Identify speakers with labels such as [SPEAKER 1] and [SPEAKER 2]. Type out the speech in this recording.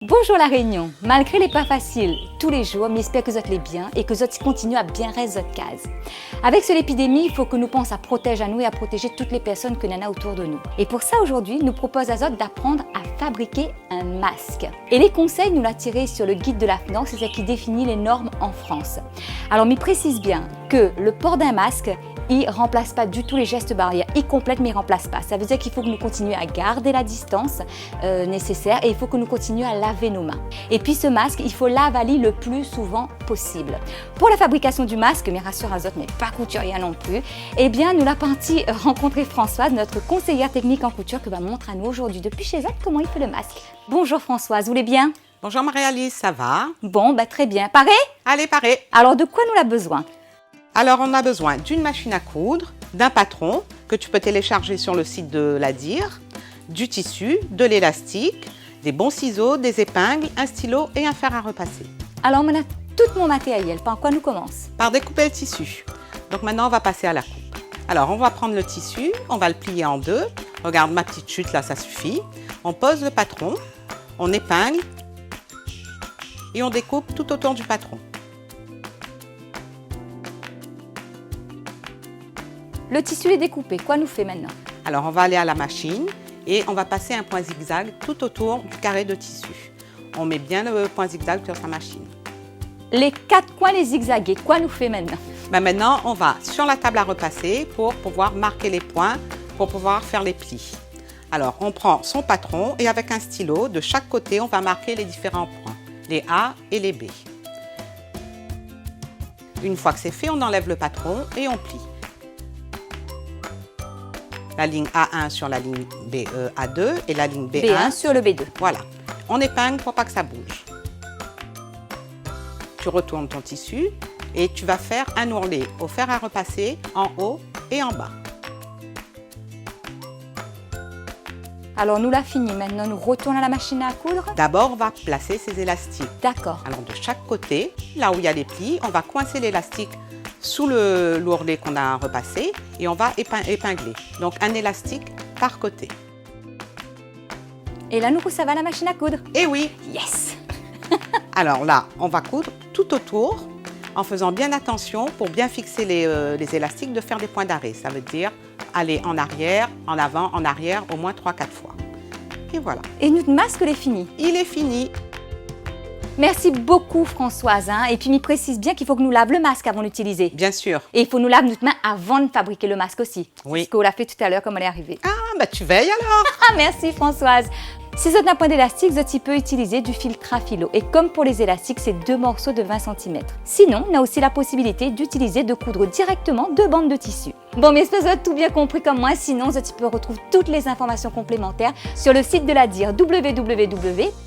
[SPEAKER 1] Bonjour la Réunion, malgré les pas faciles tous les jours, mais j'espère que vous allez bien et que vous continuez à bien rester votre case. Avec cette épidémie, il faut que nous pensions à protéger à nous et à protéger toutes les personnes que l'on a autour de nous. Et pour ça, aujourd'hui, nous propose à Zot d'apprendre à fabriquer un masque. Et les conseils, nous l'a tiré sur le guide de la FNOR, c'est ça qui définit les normes en France. Alors, m'y précise bien que le port d'un masque, il ne remplace pas du tout les gestes barrières, il complète mais il ne remplace pas. Ça veut dire qu'il faut que nous continuions à garder la distance nécessaire et il faut que nous continuions à laver nos mains. Et puis ce masque, il faut l'avaler le plus souvent possible. Pour la fabrication du masque, mais rassure Azot n'est pas couturière non plus, eh bien nous l'avons parti rencontrer Françoise, notre conseillère technique en couture, qui va montrer à nous aujourd'hui depuis chez Zot comment il fait le masque. Bonjour Françoise, vous allez bien?
[SPEAKER 2] Bonjour Marie-Alice, ça va?
[SPEAKER 1] Bon, très bien. Paré?
[SPEAKER 2] Allez, paré.
[SPEAKER 1] Alors de quoi nous avons besoin?
[SPEAKER 2] Alors, on a besoin d'une machine à coudre, d'un patron que tu peux télécharger sur le site de la DIR, du tissu, de l'élastique, des bons ciseaux, des épingles, un stylo et un fer à repasser.
[SPEAKER 1] Alors, on a tout mon matériel. Par quoi nous commence?
[SPEAKER 2] Par découper le tissu. Donc maintenant, on va passer à la coupe. Alors, on va prendre le tissu, on va le plier en deux. Regarde ma petite chute, là, ça suffit. On pose le patron, on épingle et on découpe tout autour du patron.
[SPEAKER 1] Le tissu est découpé. Quoi nous fait maintenant?
[SPEAKER 2] Alors, on va aller à la machine et on va passer un point zigzag tout autour du carré de tissu. On met bien le point zigzag sur sa machine.
[SPEAKER 1] Les 4 coins, les zigzagués, quoi nous fait maintenant?
[SPEAKER 2] Maintenant, on va sur la table à repasser pour pouvoir marquer les points, pour pouvoir faire les plis. Alors, on prend son patron et avec un stylo, de chaque côté, on va marquer les différents points, les A et les B. Une fois que c'est fait, on enlève le patron et on plie. La ligne A1 sur la ligne A2 et la ligne B1
[SPEAKER 1] sur le B2.
[SPEAKER 2] Voilà. On épingle pour pas que ça bouge. Tu retournes ton tissu et tu vas faire un ourlet au fer à repasser en haut et en bas.
[SPEAKER 1] Alors, nous l'a fini. Maintenant, nous retournons à la machine à coudre.
[SPEAKER 2] D'abord, on va placer ces élastiques.
[SPEAKER 1] D'accord.
[SPEAKER 2] Alors, de chaque côté, là où il y a les plis, on va coincer l'élastique sous l'ourlet qu'on a repassé et on va épingler. Donc, un élastique par côté.
[SPEAKER 1] Et là, nous, ça va à la machine à coudre.
[SPEAKER 2] Et oui!
[SPEAKER 1] Yes!
[SPEAKER 2] Alors là, on va coudre tout autour en faisant bien attention pour bien fixer les élastiques, de faire des points d'arrêt. Ça veut dire aller en arrière, en avant, en arrière, au moins 3-4 fois. Et voilà.
[SPEAKER 1] Et notre masque, il est fini.
[SPEAKER 2] Il est fini.
[SPEAKER 1] Merci beaucoup Françoise. Et puis, m'y précise bien qu'il faut que nous lave le masque avant d'utiliser.
[SPEAKER 2] Bien sûr.
[SPEAKER 1] Et il faut nous laver notre main avant de fabriquer le masque aussi.
[SPEAKER 2] Oui.
[SPEAKER 1] Ce qu'on l'a fait tout à l'heure, comme elle est arrivée.
[SPEAKER 2] Ah, tu veilles alors.
[SPEAKER 1] Ah, merci Françoise. Si vous avez un point d'élastique, vous pouvez utiliser du fil Trafilo. Et comme pour les élastiques, c'est 2 morceaux de 20 cm. Sinon, on a aussi la possibilité d'utiliser de coudre directement 2 bandes de tissu. Bon, mais j'espère que vous avez tout bien compris comme moi. Sinon, vous pouvez retrouver toutes les informations complémentaires sur le site de la DIR, www.adir.re.